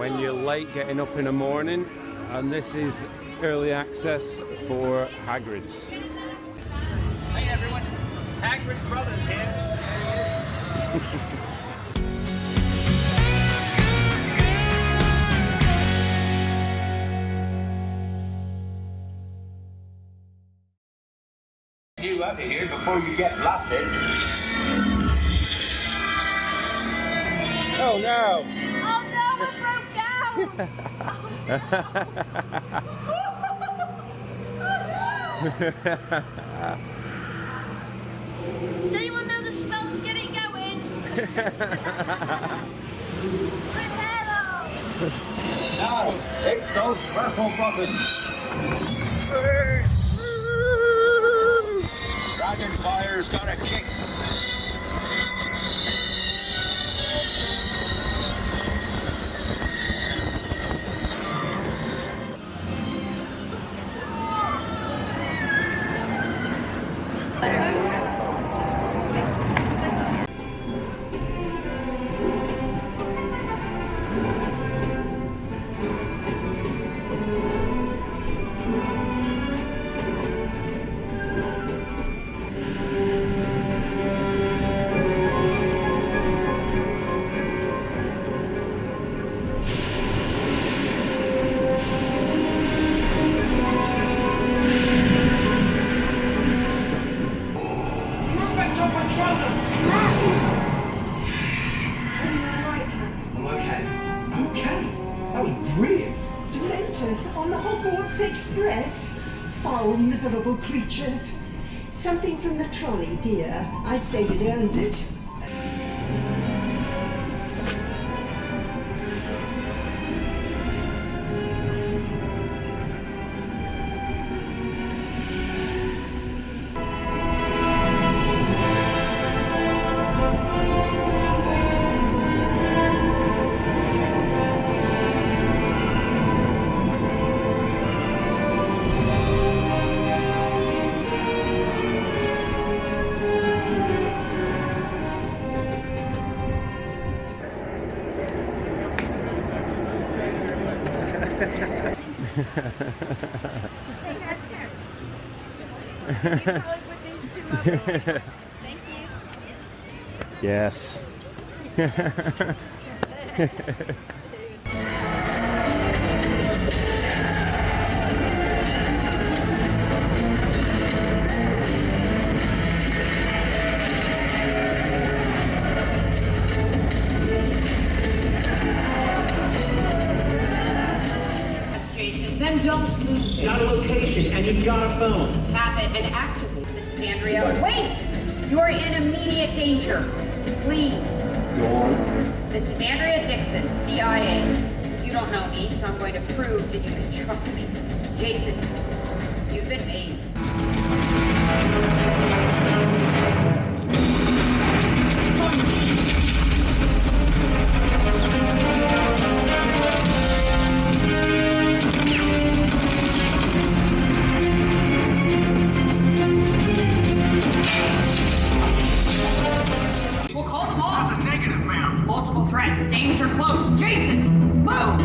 when you're late getting up in the morning, and this is early access for Hagrids. Hey everyone, Hagrid's brothers here. You out of here before you get blasted. Oh no! Oh no, it broke down! Does anyone know the spell to get it going? Now, hit those purple buttons. Dragon Fire's got a kick. On the Hogwarts Express? Foul, miserable creatures. Something from the trolley, dear. I'd say you'd earned it. Colors with these two mobiles. Thank you. Yes. Then don't lose it. He's got a location and he's got a phone. Tap it and activate. Mrs. Andrea, wait! You are in immediate danger. Please. Go on. Mrs. Andrea Dixon, CIA. You don't know me, so I'm going to prove that you can trust me. Jason, you've been made. Multiple threats, danger close. Jason, move!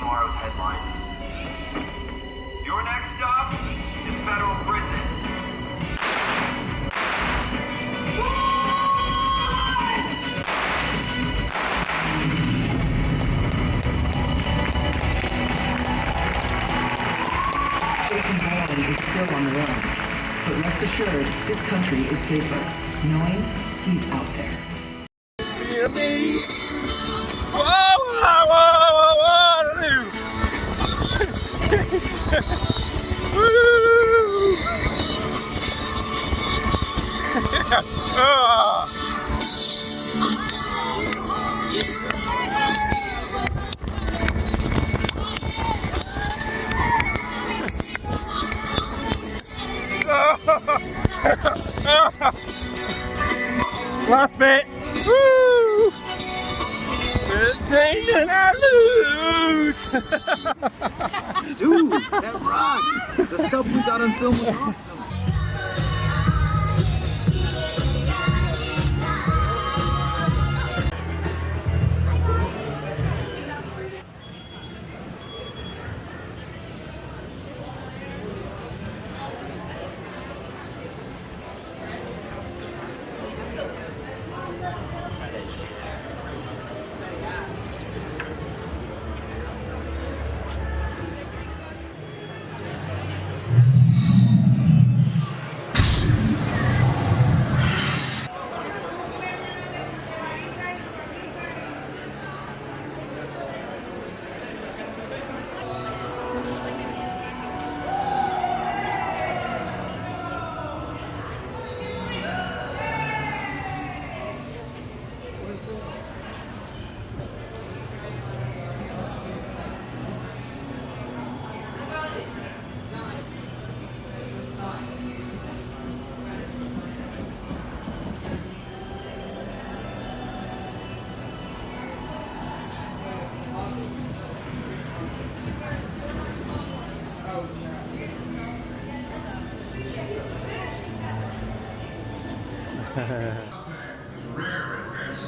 tomorrow's headlines. Your next stop is federal prison. Jason Bourne is still on the run, but rest assured, this country is safer, knowing he's out there. Last bit. Woo! And I lose. Dude, that rock! The stuff we got on film was awesome. Rare at best,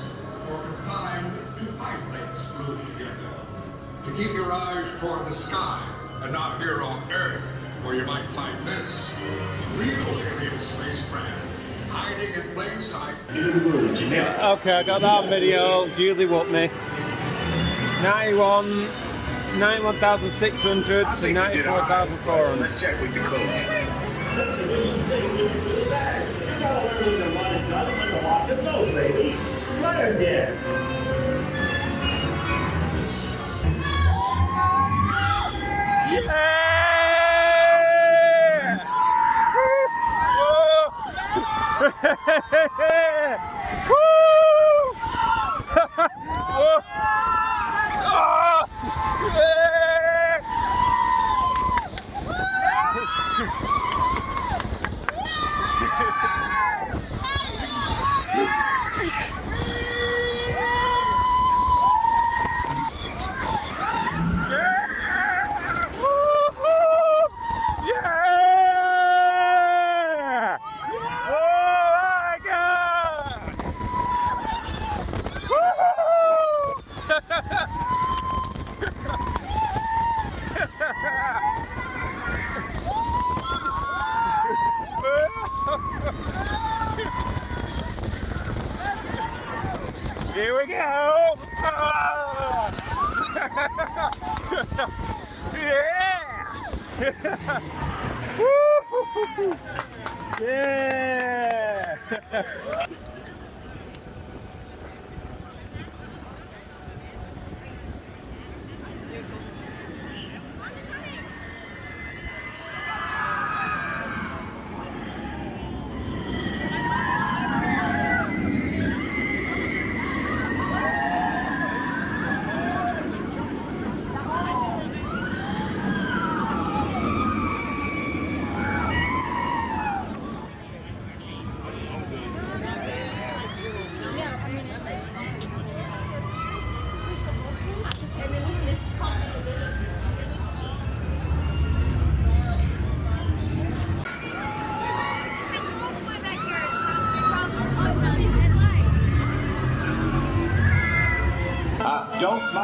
or confined to pipe plates glued together. To keep your eyes toward the sky and not here on Earth, where you might find this real alien spacecraft hiding in plain sight. Okay, I got that on video. Julie whooped me. 91,600 to 94,400. Let's check with the coach. Here we go! Yeah! Woo! Yeah!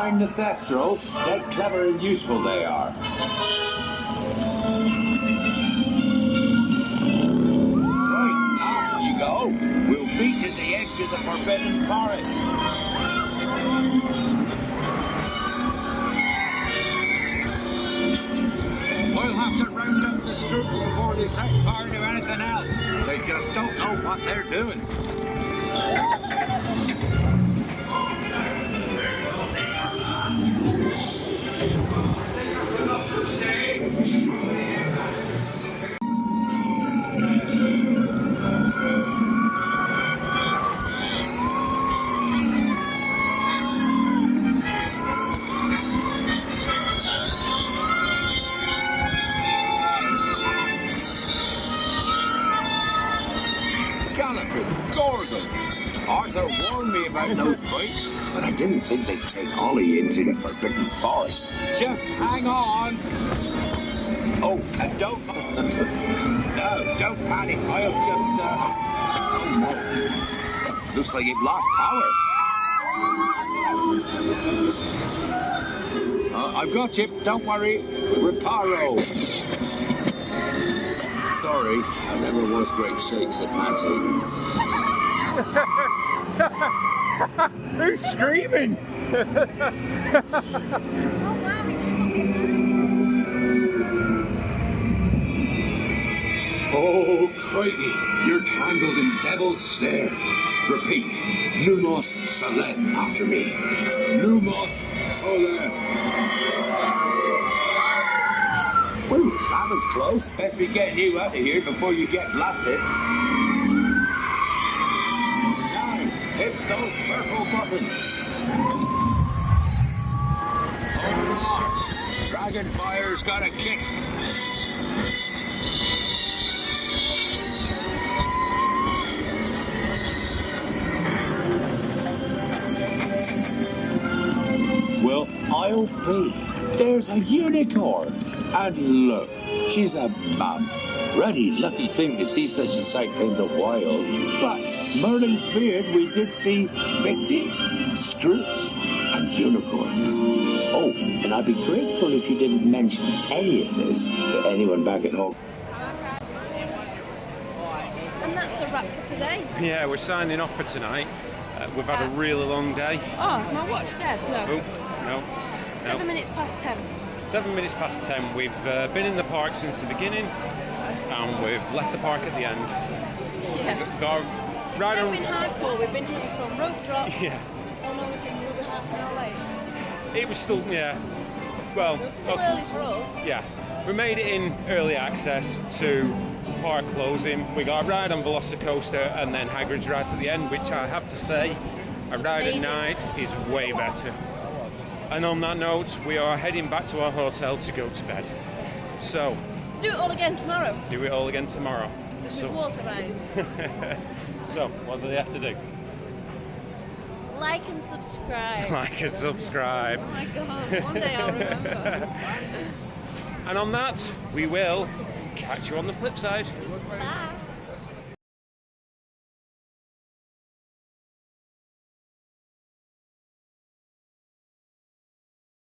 find the Thestrals. They're clever and useful, they are. Right, off you go. We'll meet at the edge of the Forbidden Forest. We'll have to round up the Scroots before they set fire to anything else. They just don't know what they're doing. Arthur warned me about those bikes, but I didn't think they'd take Ollie into the Forbidden Forest. Just hang on. Oh, and don't... no, don't panic. I'll just... oh, no. Looks like you've lost power. I've got you. Don't worry. Reparo. Sorry, I never was great shakes at Matty. Who's screaming? Oh, crikey, you're tangled in Devil's Snare. Repeat, Lumos Solen after me. Lumos Solen. Woo, that was close. Best be getting you out of here before you get blasted. Hit those purple buttons. Hold on. Dragonfire's got a kick. Well, I'll be. There's a unicorn. And look, she's a mum. Really lucky thing to see such a sight in the wild. But Merlin's beard, we did see pixies, scroots, and unicorns. Oh, and I'd be grateful if you didn't mention any of this to anyone back at home. And that's a wrap for today. Yeah, we're signing off for tonight. We've had a really long day. Oh, is my watch dead? No. Oh, no. 7 minutes past 10. 7 minutes past 10. We've been in the park since the beginning, and we've left the park at the end. Yeah. Got right We've on. been hardcore. We've been here from rope drop. Yeah. Oh no, we're half an hour late. It was still, yeah. Well, Still early for us. yeah. We made it in early access to park closing. We got a ride on Velocicoaster and then Hagrids rides at the end, which I have to say, a ride amazing. at night is way better. And on that note, we are heading back to our hotel to go to bed. So, To do it all again tomorrow. do it all again tomorrow. Just with water rides. So, what do they have to do? Like and subscribe. Like and subscribe. Oh my god, one day I'll remember. And on that, we will catch you on the flip side. Bye.